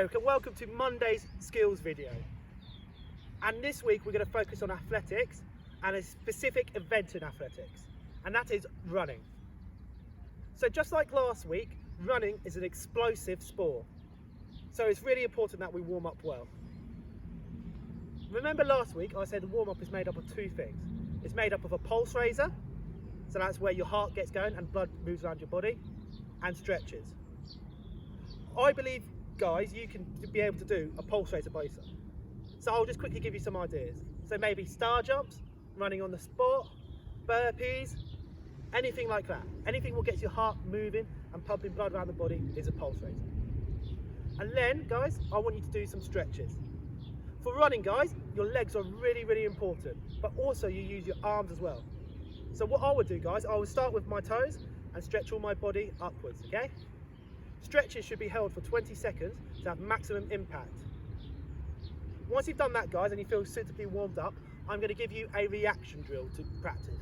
Berwick and welcome to Monday's skills video. And this week we're going to focus on athletics and a specific event in athletics, and that is running. So just like last week, running is an explosive sport. So it's really important that we warm up well. Remember last week I said the warm up is made up of two things. It's made up of a pulse raiser, so that's where your heart gets going and blood moves around your body, and stretches. I believe, guys, you can be able to do a pulse raiser by yourself. So I'll just quickly give you some ideas. So maybe star jumps, running on the spot, burpees, anything like that. Anything will get your heart moving and pumping blood around the body is a pulse raiser. And then, guys, I want you to do some stretches. For running, guys, your legs are really important, but also you use your arms as well. So what I would do, guys, I would start with my toes and stretch all my body upwards, okay? Stretches should be held for 20 seconds to have maximum impact. Once you've done that, guys, and you feel suitably warmed up, I'm going to give you a reaction drill to practice.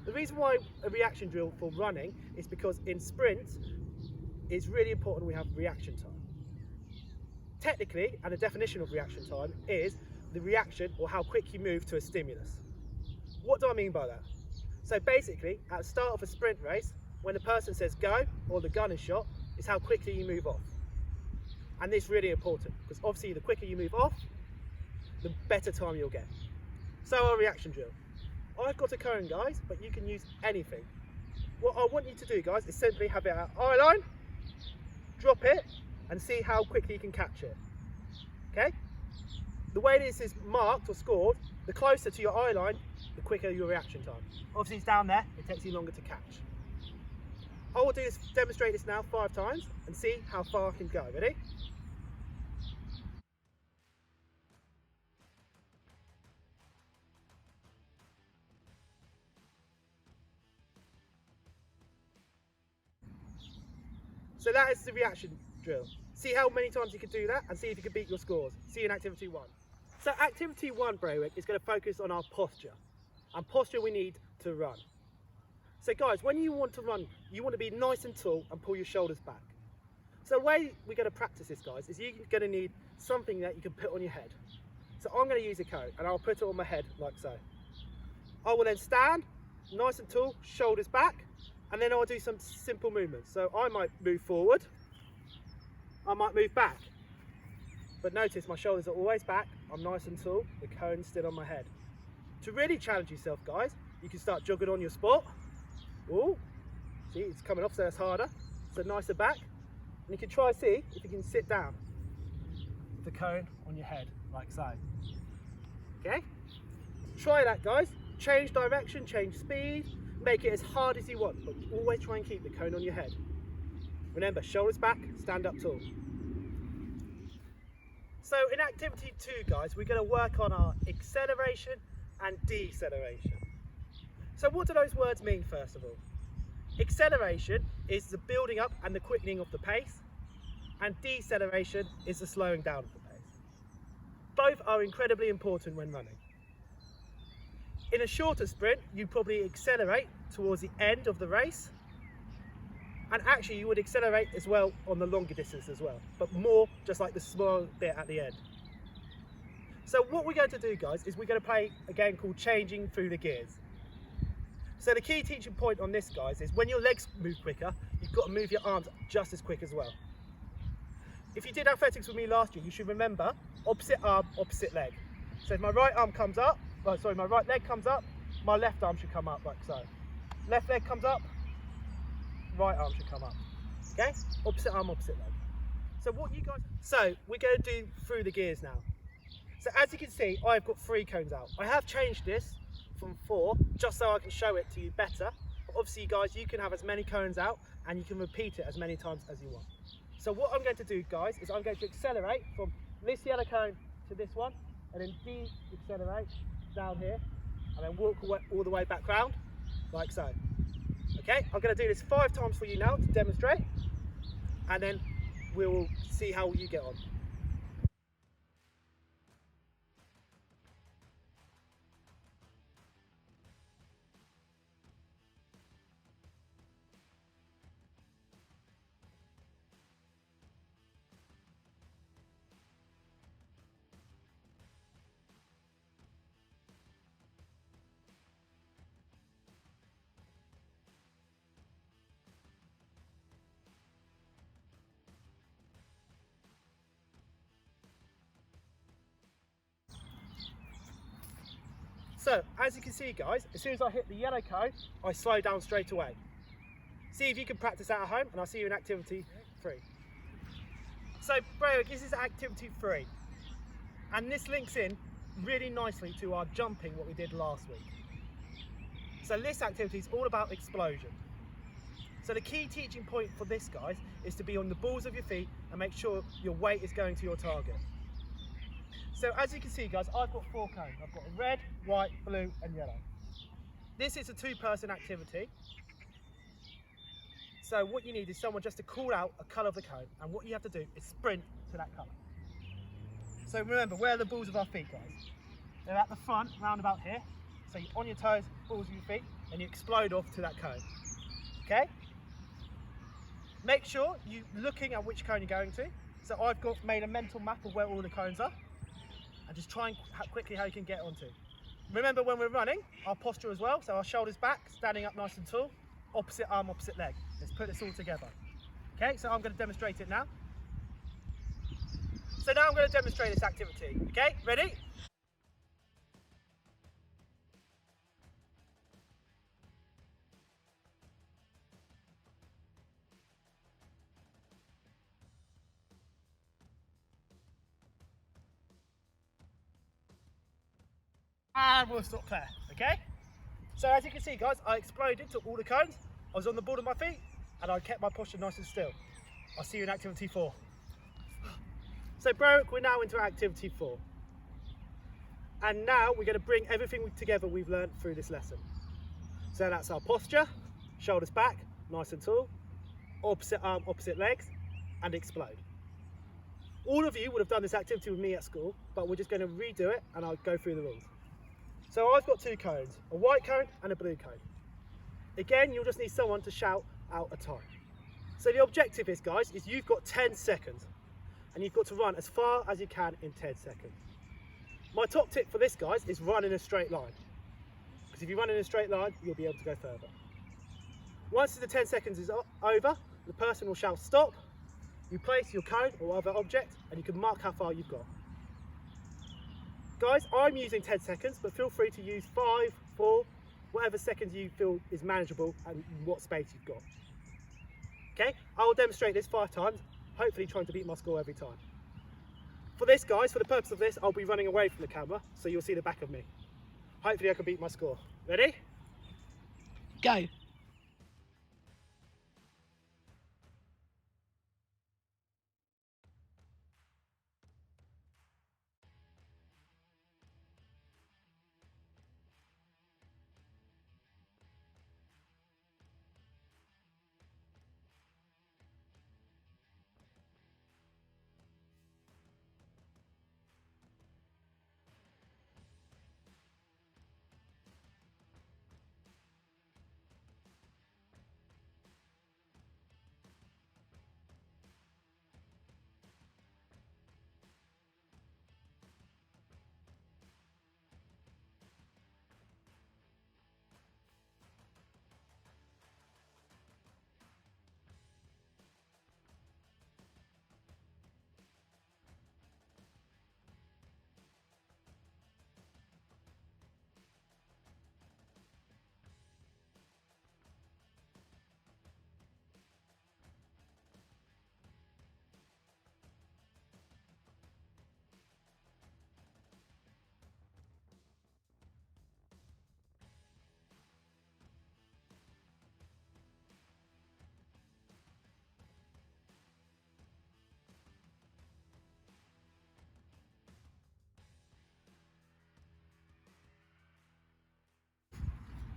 The reason why a reaction drill for running is because in sprints, it's really important we have reaction time. Technically, and the definition of reaction time is the reaction or how quick you move to a stimulus. What do I mean by that? So basically, at the start of a sprint race, when the person says go or the gun is shot, is how quickly you move off. And this is really important because obviously the quicker you move off, the better time you'll get. So our reaction drill. I've got a cone, guys, but you can use anything. What I want you to do, guys, is simply have it at eye line, drop it, and see how quickly you can catch it. Okay? The way this is marked or scored, the closer to your eye line, the quicker your reaction time. Obviously it's down there, it takes you longer to catch. I will demonstrate this now 5 times and see how far I can go. Ready? So that is the reaction drill. See how many times you can do that and see if you can beat your scores. See you in activity 1. So activity 1, Berwick, is going to focus on our posture. And posture we need to run. So guys, when you want to run, you want to be nice and tall and pull your shoulders back. So the way we're going to practice this, guys, is you're going to need something that you can put on your head. So I'm going to use a coat and I'll put it on my head like so. I will then stand, nice and tall, shoulders back, and then I'll do some simple movements. So I might move forward, I might move back. But notice my shoulders are always back, I'm nice and tall, the cone's still on my head. To really challenge yourself, guys, you can start jogging on your spot. Oh, see, it's coming off, so that's harder. So nicer back. And you can try see if you can sit down with the cone on your head, like so. Okay? Try that, guys. Change direction, change speed, make it as hard as you want, but always try and keep the cone on your head. Remember, shoulders back, stand up tall. So in activity 2, guys, we're going to work on our acceleration and deceleration. So what do those words mean, first of all? Acceleration is the building up and the quickening of the pace, and deceleration is the slowing down of the pace. Both are incredibly important when running. In a shorter sprint, you probably accelerate towards the end of the race, and actually you would accelerate as well on the longer distance as well, but more just like the small bit at the end. So what we're going to do, guys, is we're going to play a game called changing through the gears. So the key teaching point on this, guys, is when your legs move quicker, you've got to move your arms just as quick as well. If you did athletics with me last year, you should remember opposite arm, opposite leg. So if my right arm comes up, my right leg comes up, my left arm should come up like so. Left leg comes up, right arm should come up. Okay? Opposite arm, opposite leg. So we're going to do through the gears now. So as you can see, I've got 3 cones out. I have changed this from 4 just so I can show it to you better. But obviously, guys, you can have as many cones out and you can repeat it as many times as you want. So what I'm going to do, guys, is I'm going to accelerate from this yellow cone to this one, and then de-accelerate down here, and then walk all the way back round, like so. Okay, I'm going to do this 5 times for you now to demonstrate, and then we will see how you get on. So, as you can see guys, as soon as I hit the yellow cone, I slow down straight away. See if you can practice that at home, and I'll see you in activity 3. So, Braywick, this is activity 3. And this links in really nicely to our jumping, what we did last week. So this activity is all about explosion. So the key teaching point for this, guys, is to be on the balls of your feet and make sure your weight is going to your target. So as you can see, guys, I've got 4 cones. I've got red, white, blue, and yellow. This is a 2-person activity. So what you need is someone just to call out a colour of the cone, and what you have to do is sprint to that colour. So remember, where are the balls of our feet, guys? They're at the front, round about here. So you're on your toes, balls of your feet, and you explode off to that cone. Okay? Make sure you're looking at which cone you're going to. So I've made a mental map of where all the cones are, and just try and quickly how you can get onto. Remember, when we're running, our posture as well. So our shoulders back, standing up nice and tall, opposite arm, opposite leg. Let's put this all together. Okay, so I'm going to demonstrate it now. So now I'm going to demonstrate this activity. Okay, ready? And we'll stop there, okay? So as you can see, guys, I exploded to all the cones. I was on the ball of my feet, and I kept my posture nice and still. I'll see you in activity 4. So Braywick, we're now into activity 4. And now we're going to bring everything together we've learned through this lesson. So that's our posture, shoulders back, nice and tall, opposite arm, opposite legs, and explode. All of you would have done this activity with me at school, but we're just going to redo it, and I'll go through the rules. So I've got 2 cones, a white cone and a blue cone. Again, you'll just need someone to shout out a time. So the objective is, guys, is you've got 10 seconds, and you've got to run as far as you can in 10 seconds. My top tip for this, guys, is run in a straight line. Because if you run in a straight line, you'll be able to go further. Once the 10 seconds is over, the person will shout stop, you place your cone or other object, and you can mark how far you've got. Guys, I'm using 10 seconds, but feel free to use 5, 4, whatever seconds you feel is manageable and what space you've got. Okay, I will demonstrate this 5 times, hopefully trying to beat my score every time. For this, guys, for the purpose of this, I'll be running away from the camera, so you'll see the back of me. Hopefully I can beat my score. Ready? Go.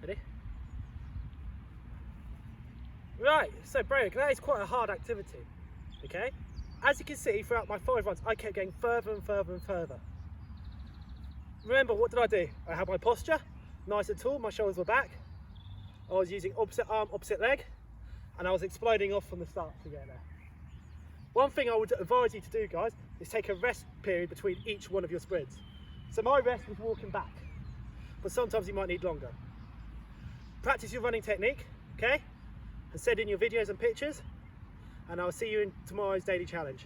Ready? Right, so Braywick, that is quite a hard activity, okay? As you can see, throughout my 5 runs, I kept getting further and further and further. Remember, what did I do? I had my posture, nice and tall, my shoulders were back. I was using opposite arm, opposite leg, and I was exploding off from the start to get there. One thing I would advise you to do, guys, is take a rest period between each one of your sprints. So my rest was walking back, but sometimes you might need longer. Practice your running technique, okay? And send in your videos and pictures, and I'll see you in tomorrow's daily challenge.